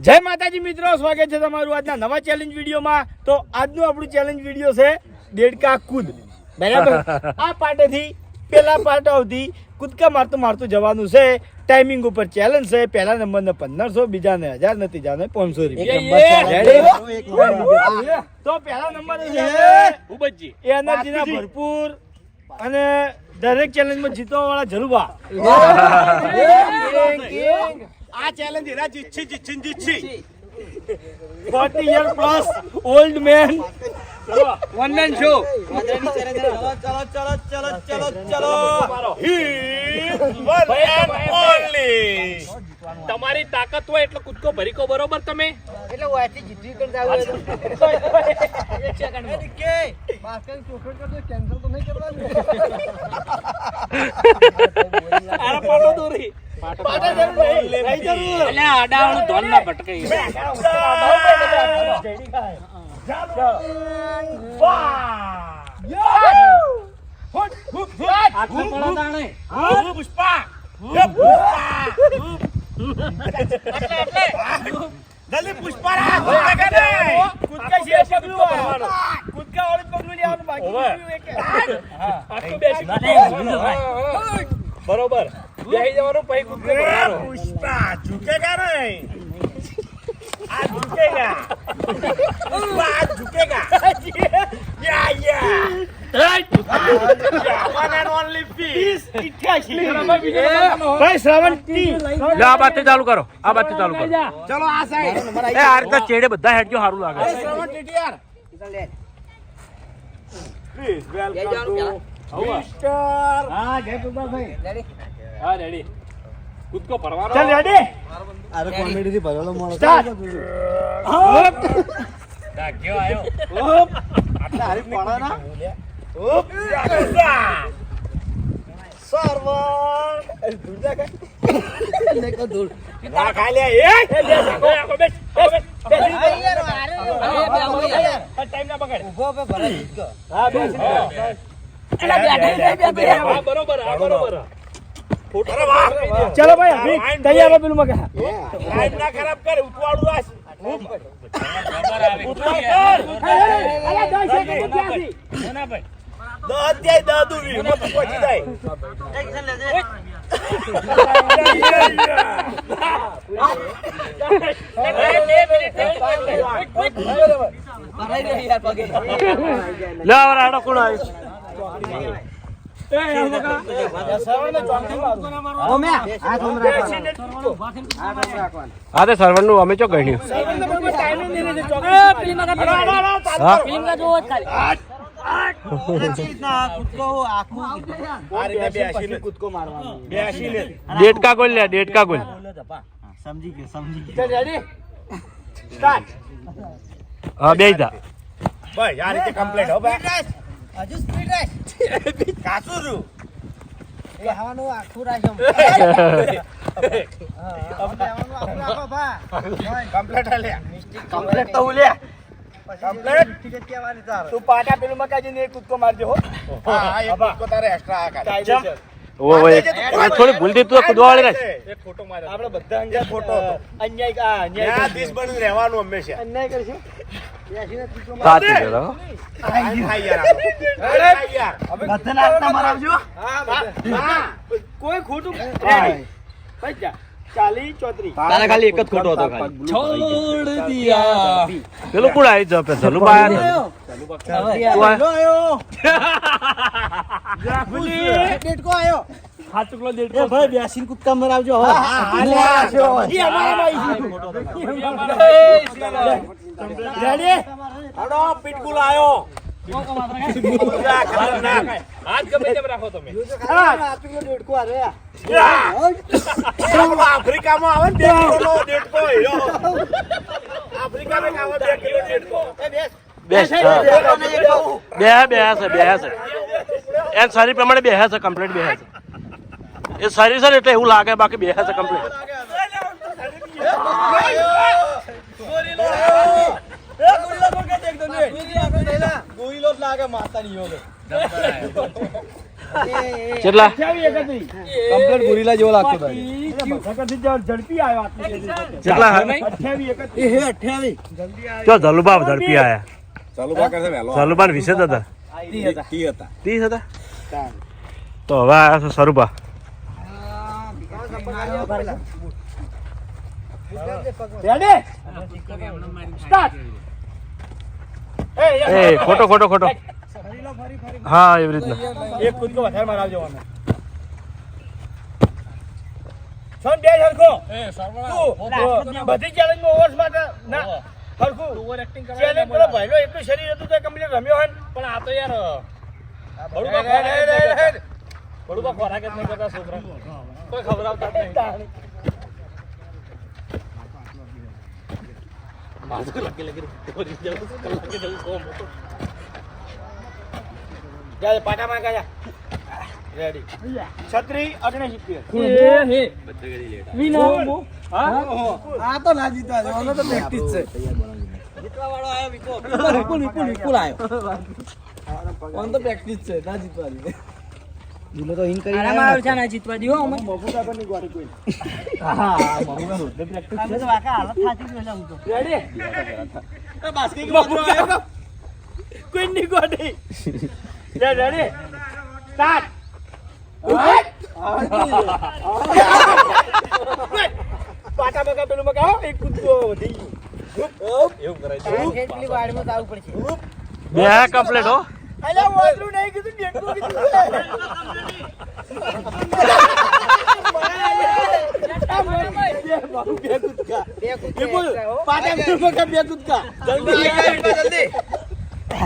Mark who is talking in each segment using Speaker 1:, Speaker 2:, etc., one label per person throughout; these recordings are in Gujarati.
Speaker 1: જય માતાજી મિત્રો, સ્વાગત છે તમારું આજના નવા ચેલેન્જ વિડીયોમાં। તો આજનું આપણું ચેલેન્જ વિડીયો છે દેડકા કૂદ, બરાબર? આ પાટેથી પેલા પાટ સુધી કૂદકા મારતું મારતું જવાનું છે। ટાઈમિંગ ઉપર ચેલેન્જ છે। પહેલા નંબરને 1500, બીજાને 1000 ને ત્રીજાને 500 રૂપિયા। તો પહેલા નંબર છે ઉબજી, એનર્જીના ભરપૂર અને દરેક ચેલેન્જમાં જીતવા વાળા જલુબા। આ ચેલેન્જ એના જીતછી 40 year plus old man one man show.
Speaker 2: તમારી તાકાત હોય એટલે કૂદકો ભરીકો, બરોબર? તમે
Speaker 1: એટલે ઓયાથી જીતવી કર જાવ એક સેકન્ડ કે બાસ્કેટ ચોખડ કરતો કેન્સલ તો નહીં કરવાનું।
Speaker 2: આરા પાડો દોરી
Speaker 1: પાટા જરૂર નહીં જરૂર
Speaker 2: એટલે આડાવાળું ધોન ના ભટકાઈ
Speaker 1: પુષ્પા જલ્દી પુષ્પા કૂદકા છે કૂદકા ઓર પગલું લેવાનું બાકી
Speaker 2: બરોબર બેહી જવાનું પછી કૂદકો ભરવાનો।
Speaker 1: પુષ્પા ઝુકેગા નહીં, આ ઝુકેગા પુષ્પા આ ઝુકેગા યા one and only piece 88 ભાઈ શ્રાવણ
Speaker 2: લે આ બાતે ચાલુ કરો, આ બાતે ચાલુ કરો।
Speaker 1: ચલો આ સાઈડ
Speaker 2: એ આ રીતે ચેડે બધા હેડજો સારું લાગે।
Speaker 1: Shravan TTR please welcome to mister હા જય કુમાર ભાઈ રેડી
Speaker 2: હા રેડી કૂદકો ભરવાનો।
Speaker 1: ચાલ રેડી
Speaker 3: અરે કોમેડી થી ભરેલો માણસ
Speaker 2: ડાગ્યો આયો
Speaker 3: આટલા હારી પાડા ના
Speaker 1: ઓપ યાગસા સર્વર દુર્જા કે
Speaker 3: લેકો દૂર
Speaker 1: ના ખાઈ લે એક
Speaker 2: આખો બેસ
Speaker 1: ટાઈમ ના બગાડ
Speaker 3: ઉભો પે ભરે જીતકો
Speaker 1: હા બેસ
Speaker 2: હા બરોબર આ બરોબર
Speaker 1: ચલો ભાઈ અભી તૈયાર હો પેલું મગા
Speaker 3: લાઈવ
Speaker 1: ના ખરાબ કર ઉતવાડું આસ
Speaker 2: બરોબર આવે
Speaker 1: અલા 10 સેકન્ડ ક્યાંથી
Speaker 2: ના ભાઈ
Speaker 1: 10 જાય 10 દૂરી મત પહોંચી જાય
Speaker 2: લે આડો કોણ આવ્યો હા તે સર્વર નું અમે ચો ગણ્યું
Speaker 3: કૂદકો મારવાનો
Speaker 2: ડેટકા ગોલ લે ડેટકા ગોલ
Speaker 3: સમજી ગયો
Speaker 1: રેડી સ્ટાર્ટ
Speaker 2: હા બેજા
Speaker 1: ભાઈ આ રીતે કમ્પ્લીટ હો ભાઈ
Speaker 3: હજુ સ્પીડ રેસ
Speaker 1: કાચું છું
Speaker 3: એ હવાનું આખું રાખ્યો રાખો ભા
Speaker 1: કમ્પ્લીટ લે
Speaker 3: કમ્પ્લીટ તો લે
Speaker 1: કમ્પ્લીટ
Speaker 3: ટિકિટ કેવાની તાર
Speaker 1: તું પાટા પેલું મકાજી ને કૂદકો મારજો હો હા એક કૂદકો તારે એક્સ્ટ્રા આ કર
Speaker 2: ઓય થોડી ભૂલ થી તું કુદવાળી રહે
Speaker 1: એક ફોટો મારે આપણે બધા અંગે ફોટો હતો અન્યાય આ અન્યાય દિસ બની રહેવાનું હંમેશા
Speaker 3: અન્યાય કરશે
Speaker 2: સાચી છે હો
Speaker 1: હા યાર હવે
Speaker 3: બધાને આટલા મરાવજો
Speaker 1: હા કોઈ ખોટું ભાઈ જા 40 34
Speaker 2: તારે ખાલી એક જ ખોટો હતો ખાલી છોડ દિયા પેલું કોણ આવી જપે ચલુ બાયા
Speaker 3: ડેટ કો આયો
Speaker 1: હાથ ટુકડો દેડ
Speaker 3: એ ભાઈ બેસીને કૂદકા મરાવજો હવે
Speaker 1: ઈ અમારા ભાઈ રેડી હડો પીટકુલ આયો
Speaker 2: હાથ ગમે તેમ રાખો તમે
Speaker 3: ડેટ કો આરે
Speaker 1: આફ્રિકામાં આવે ને 2 કિલો દેડકો આફ્રિકામાં આવે 2 કિલો દેડકો
Speaker 2: બેસ બે છે એ શરીર પ્રમાણે બે છે કમ્પ્લીટ બે છે એ શરીર છે એટલે એવું લાગે બાકી બે છે કમ્પ્લીટ
Speaker 3: ગોઈલો જ લાગે માતાની યોગ
Speaker 2: કેટલા
Speaker 1: 28, 31.
Speaker 3: કમ્પ્લીટ ગુરીલા જેવો લાગતો હતો
Speaker 1: મજાકથી ઝડપી આવ્યો આટલી જલ્દી.
Speaker 2: કેટલા
Speaker 1: 28, 31.
Speaker 2: ચો જલુબા ઝડપી આયા
Speaker 4: ચાલુ બા કરશે વહેલો
Speaker 2: જલુબા 20 જ હતા
Speaker 4: 30 હતા
Speaker 2: 30 હતા તો હવે આયા છે સ્વરૂપા
Speaker 1: Ready? Start.
Speaker 2: એ ખોટો ખોટો ખોટો હા એવી રીતના
Speaker 1: એક કૂદકો વધારે મારાવજો આને. સોન બે હરખો. તું બધી ચેલેન્જ માં ઓવર્સ માટે ના હરખું ઓવર એક્ટિંગ કરવા ચેલેન્જ પેલો ભાઈનો એટલું શરીર હતું તો કમ્પ્લીટ રમ્યો હોય ને. પણ આ તો યાર બડુબા ખોરાક જ નહીં કરતા છોકરા કોઈ ખબરાવતા જ નહીં. પાટામાં ગયા રેડી છત્રી 79
Speaker 3: આ તો ના જીતવા દે ઓનો તો પ્રેક્ટિસ છે જીતવા વાળો આયો વિપુલ આયો ઓન તો પ્રેક્ટિસ છે ના જીતવા દે દિલો તો ઇન કરી આરામ છે ના જીતવા દીઓ અમે
Speaker 1: મફુતા પર ની ગોળી કોઈ
Speaker 3: હા મફુતા નો પ્રેક્ટિસ છે તો વાકા હાલત થાતી ગયો હું તો
Speaker 1: રેડી એ બાસ્કેટ માં કોઈ ની ગોળી રેડી સ્ટાર્ટ પાટા બગા પેલું મગાવો એક કૂદકો વધી ગયું એવું કરાય છે
Speaker 3: કેટલી વાડમાં તો આવું પડશે
Speaker 2: બે કમ્પ્લીટ હો
Speaker 1: અલ્યા વાદળું નહીં કીધું ડેટકો કીધું બે કૂદકા પાટા પેલું મગા બે કૂદકા જલ્દી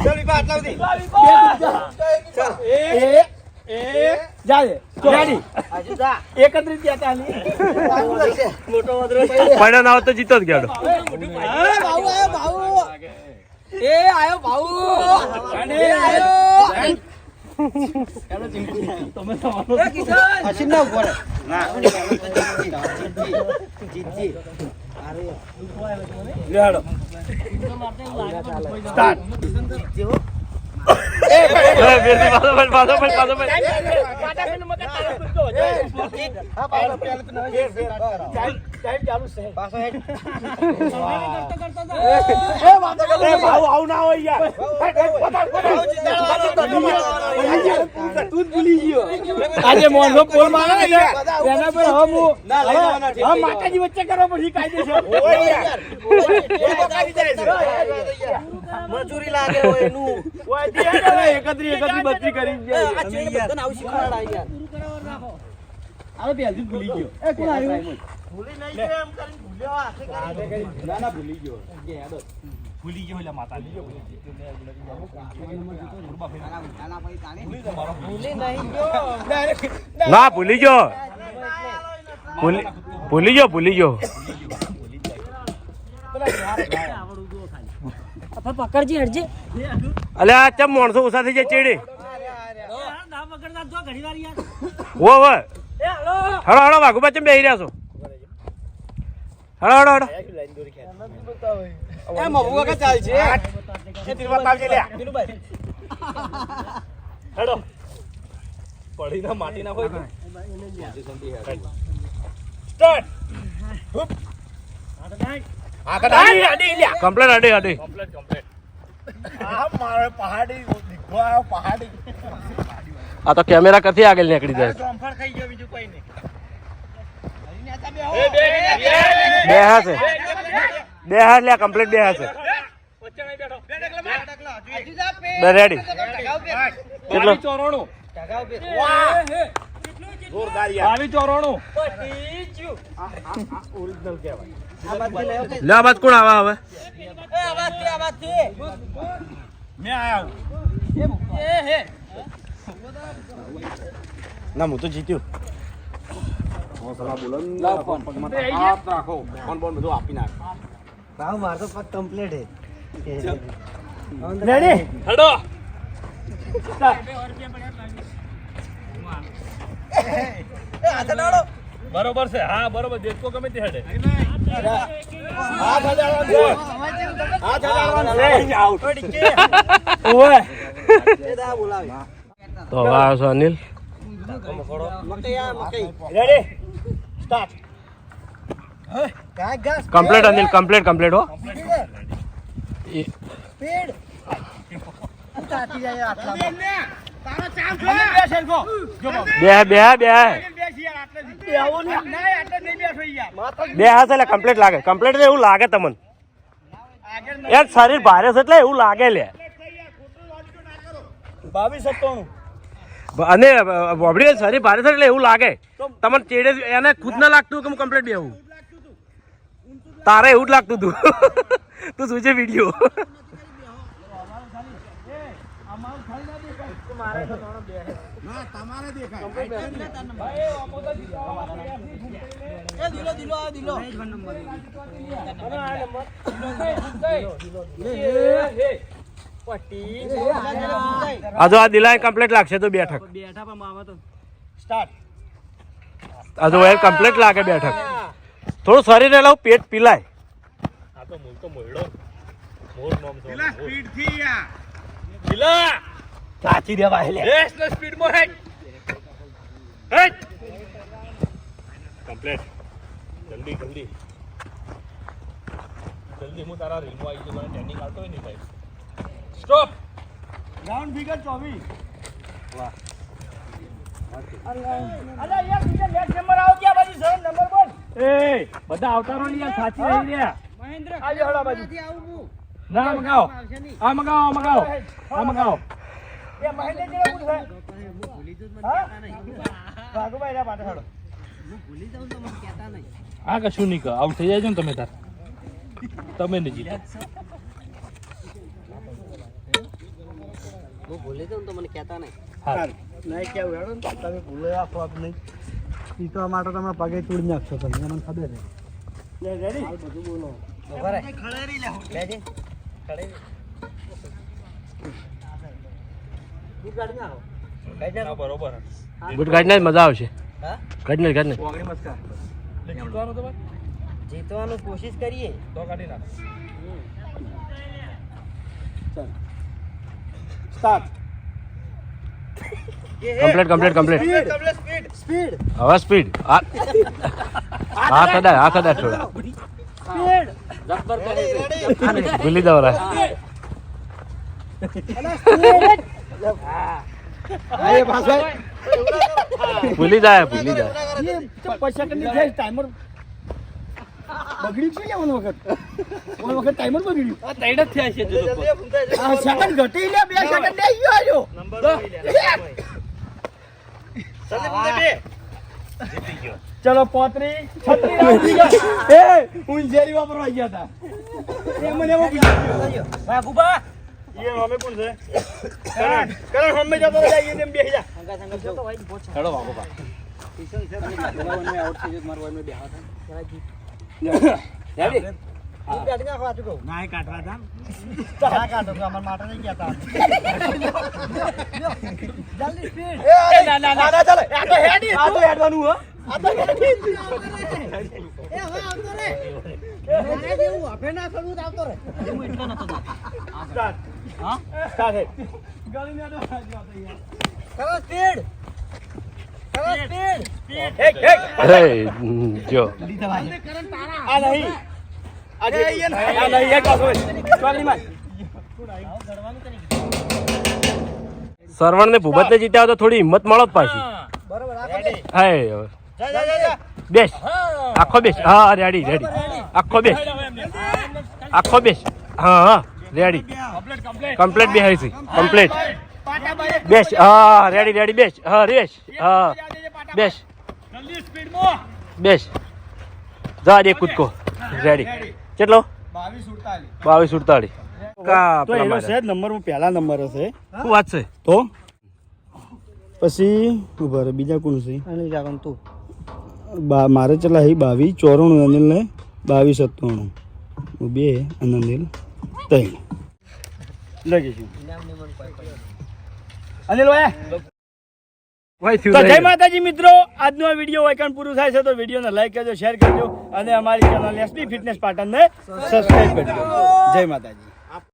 Speaker 1: જલ્દી પાટલા ઉધી બે કૂદકા ચાલ રેડી હજુ જા 31 ત્યાં મોટો વાદળો
Speaker 2: ફાઈનલ ના આવતો જીતો જ ગયો
Speaker 3: હસીન ના ઉપર
Speaker 1: લેડો સ્ટાર્ટ પાટા પેલું મગા તારો કૂદકો હા પાટા પેલું ટાઈમ ચાલુ છે પાછો હેડ આવું ના હોય યાર તું ભૂલી ગયો આજે મોરનો પોલ મારે ને એના પર હમ હા માતાજી વચ્ચે કરો પછી કાયદેસર
Speaker 3: મજૂરી લાગે હોય એનું
Speaker 1: 31 32 કરી ગયા
Speaker 3: આ ચેડ બધાને આવું શીખવાડા યાર
Speaker 1: આ પહેલી ભૂલી ગયો
Speaker 3: એ કોણ આવ્યું
Speaker 1: ભૂલી નહીં ગયો એમ કરીને ભૂલ્યો હાથે કરી ના ના ભૂલી ગયો ભૂલી ગયો એટલે માતા ભૂલી ગયો
Speaker 2: ના ભૂલી ગયો ભૂલી ગયો
Speaker 3: પકડજી હરજી
Speaker 2: અલ્યા ચમ માણસો ઓછા થઈ જાય ચેડે વો વો હળો હળો વાઘુબા ચમ બેહી રહ્યા છો હળો હળો હળો
Speaker 3: એ મબુઆ કા ચાલ છે
Speaker 1: એ તિરવા પાવજે લે હેડો પડી ના માટી ના હોય સ્ટાર્ટ હુપ આડી
Speaker 2: કમ્પ્લેટ અડે અડે
Speaker 1: કમ્પ્લીટ આ મારે પહાડી દીખો આ પહાડી
Speaker 2: આ તો કેમેરા કથી આગળ નીકળી જાય
Speaker 1: કમ્ફર્ટ થઈ ગયો બીજું કોઈ નહીં
Speaker 2: બે હાથ છે બે હાથ લે કમ્પ્લીટ બે હાથ છે બે રેડી કેટલો
Speaker 1: 94 જોરદાર યાર 94 ઓરિજિનલ કહેવાય
Speaker 2: લે આ બાદ કોણ આવા હવે
Speaker 1: મેં આયા ના હું તો જીત્યો
Speaker 3: ભાવ મારતો પગ કમ્પ્લીટ હે
Speaker 1: રેડી હેડો બરોબર છે હા બરોબર દેખો ગમે તે હેડે હાથ હજારવાનું છે
Speaker 2: તો હવે આવ્યો છે Anil
Speaker 1: ready start
Speaker 2: complete Anil complete હો એ-
Speaker 1: તારો ચાન્સ બે સરખો જો બાબુ
Speaker 2: બે બે બે
Speaker 1: બેસ યાર આટલે આવો ને ના આટલે નહીં બેસો યાર
Speaker 2: બે હાથ એટલે કમ્પ્લીટ લાગે કમ્પ્લીટ એવું લાગે તમને
Speaker 1: આગળ
Speaker 2: યાર શરીર ભારે છે એટલે એવું લાગે લે
Speaker 1: 22-97
Speaker 2: અને બોબડી શરીર ભારે છે એટલે એવું લાગે તમને ચેડે એને ખુદ ના લાગતું કે હું કમ્પ્લીટ બેહું તારે એવું જ લાગતું તું તું જોજે વિડીયો આ જો આ દિલાય કમ્પ્લીટ લાગશે તો બેઠક
Speaker 1: સ્ટાર્ટ
Speaker 2: આ જો એ કમ્પ્લીટ લાગે બેઠક થોડું શરીર એટલે પેટ પીલાય
Speaker 1: પેલા સ્પીડ થી યાર
Speaker 2: સાચી દેવા લે
Speaker 1: રેસ નો સ્પીડ માં હેડ હેડ કમ્પ્લીટ જલ્દી જલ્દી જલ્દી હું તારા રીલ માં આવી જવાનો ટ્રેનિંગ આવતો હોય ને ભાઈ સ્ટોપ રાઉન્ડ ફિગર 24 વાહ અલા યાર બીજા નેક્સ્ટ નંબર આવો ક્યાં બાજુ સર નંબર બોલ એ બધા આવતારો ની યાર સાચી રહી રહ્યા મહેન્દ્ર આજે હળા બાજુ ના મગાવો આ મગાવો આ મગાવો એ મહેન્દ્ર જેવો પૂછ છે હા ભાગુભાઈ રા પાટે હાડો
Speaker 5: આ કશું નહીં કહો આઉટ થઈ જાય ને તમે તાર તમે નહીં જીતો
Speaker 1: હા નહીં કેવું હેડો ને તમે ભૂલો આપો આપ નહીં ઈ તો માટે તમે પગે તોડી નાખશો તમે મને ખબર છે લે રેડી હાલ બધું બોલો બરાબર ખળેરી લે લેજે ખળેરી બુટ ગાડી ના આવો બરોબર
Speaker 2: ગુડ ગાડી મજા આવશે
Speaker 3: હા
Speaker 2: ગાડી
Speaker 1: ઓગણી મસ્કા
Speaker 5: જીતવાનું તો ભાઈ
Speaker 3: જીતવાનું કોશિશ કરીએ
Speaker 5: તો કાઢી નાખ
Speaker 1: ચાલ સ્ટાર્ટ
Speaker 2: કમ્પ્લીટ
Speaker 3: સ્પીડ
Speaker 2: હવે સ્પીડ હાથ અડા થોડા ભૂલી દો રા ભૂલી જાય
Speaker 1: એ 5 સેકન્ડ ની થાય ટાઈમર બગડ્યું છે લે ઓનો વખત ટાઈમર બગડ્યું
Speaker 5: આ તૈડ જ થયા છે જો
Speaker 1: આ સેકન્ડ ઘટી લે 2 સેકન્ડ દે આયો નંબર ચલો 35 36 રાઉન્ડ થઈ ગયા એ ઊંઝેરી વાપરવા ગયા હતા એ મને એવો પૂછ્યો
Speaker 3: વાઘુબા
Speaker 1: એ અમે કોણ છે કરણ હમે જતો જાય એમ બેહી જા
Speaker 5: હેડો વાગો બા
Speaker 1: નાય કાઢવા તા ના કાઢો તો અમાર માટે નહીં કહેતા
Speaker 3: જલ્દી સ્પીડ
Speaker 1: ના ચાલે આ તો હેડી આ તો હેડવાનું હો આ તો હેડી
Speaker 3: એ હવે આવતો રે મારે જેવું હફે ના કરવું તો આવતો રે હું એટલો નતો
Speaker 1: સ્ટાર્ટ હા સ્ટાર્ટ હે
Speaker 3: કરો સ્પીડ
Speaker 1: એક
Speaker 2: જો
Speaker 1: આ નહીં આ નહીં એક પાછો ચોલી માં
Speaker 2: સરવણ ને ભૂપત ને જીત્યા તો થોડી હિંમત મળો જ પાછી
Speaker 3: બરોબર આ કરે
Speaker 2: હાય
Speaker 1: જા
Speaker 2: બેસ આખો બેસ હા રેડી આખો બેસ હા રેડી કમ્પ્લીટ બેહાઈ છે કમ્પ્લીટ બેસ હા રેડી બેસ હા રેસ હા બેસ
Speaker 1: જલ્દી સ્પીડ માં
Speaker 2: બેસ જા દે કૂદકો રેડી કેટલો
Speaker 1: 22-48
Speaker 2: કા
Speaker 1: તો એનો છે નંબર હું પહેલા નંબર હશે
Speaker 2: શું વાત છે
Speaker 1: તો પછી ઉભા રહે બીજા કોણ છે
Speaker 3: અનિલ જાગન તું
Speaker 1: મારે ચલા હી 22-94 અનિલ ને 22-97 હું 2 અને અનિલ 3 લઈ જઈશું અનિલ ભાઈ તો જય માતાજી મિત્રો આજનો આ વિડીયો વાયકાન પૂરું થાય છે તો વિડીયોને લાઈક કરજો શેર કરજો અને અમારી ચેનલ એસબી ફિટનેસ પાટણને સબસ્ક્રાઇબ કરજો જય માતાજી